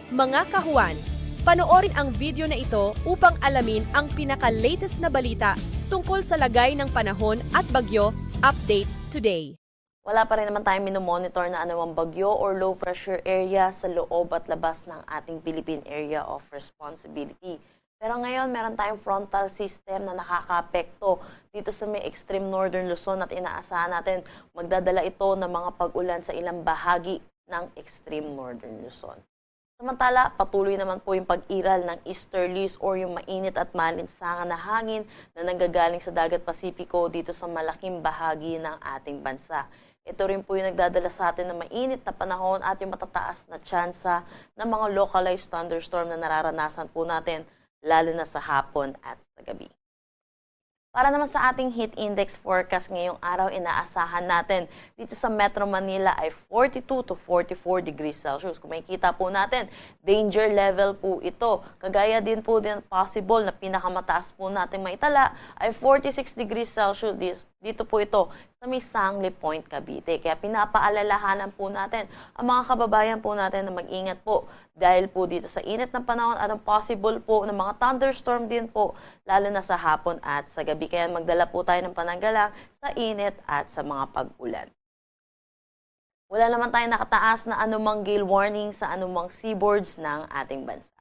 Mga kahuan, panoorin ang video na ito upang alamin ang pinaka-latest na balita tungkol sa lagay ng panahon at bagyo. Update today. Wala pa rin naman tayong minomonitor na anumang bagyo or low pressure area sa loob at labas ng ating Philippine Area of Responsibility. Pero ngayon, meron tayong frontal system na nakakaapekto dito sa may extreme northern Luzon at inaasahan natin magdadala ito ng mga pag-ulan sa ilang bahagi ng extreme northern Luzon. Samantala, patuloy naman po yung pag-iral ng easterlies or yung mainit at malinsangan na hangin na nanggagaling sa dagat Pasipiko dito sa malaking bahagi ng ating bansa. Ito rin po yung nagdadala sa atin ng mainit na panahon at yung matataas na tsansa ng mga localized thunderstorm na nararanasan po natin lalo na sa hapon at sa gabi. Para naman sa ating heat index forecast ngayong araw, inaasahan natin dito sa Metro Manila ay 42 to 44 degrees Celsius. Kung makikita po natin, danger level po ito. Kagaya din po din possible na pinakamataas po natin maitala ay 46 degrees Celsius. Dito po ito sa may Sangli Point, Cavite. Kaya pinapaalalahanan po natin ang mga kababayan po natin na mag-ingat po dahil po dito sa init ng panahon at ang possible po ng mga thunderstorm din po lalo na sa hapon at sa gabi. Kaya magdala po tayo ng pananggalang sa init at sa mga pag-ulan. Wala naman tayong nakataas na anumang gale warning sa anumang seaboards ng ating bansa.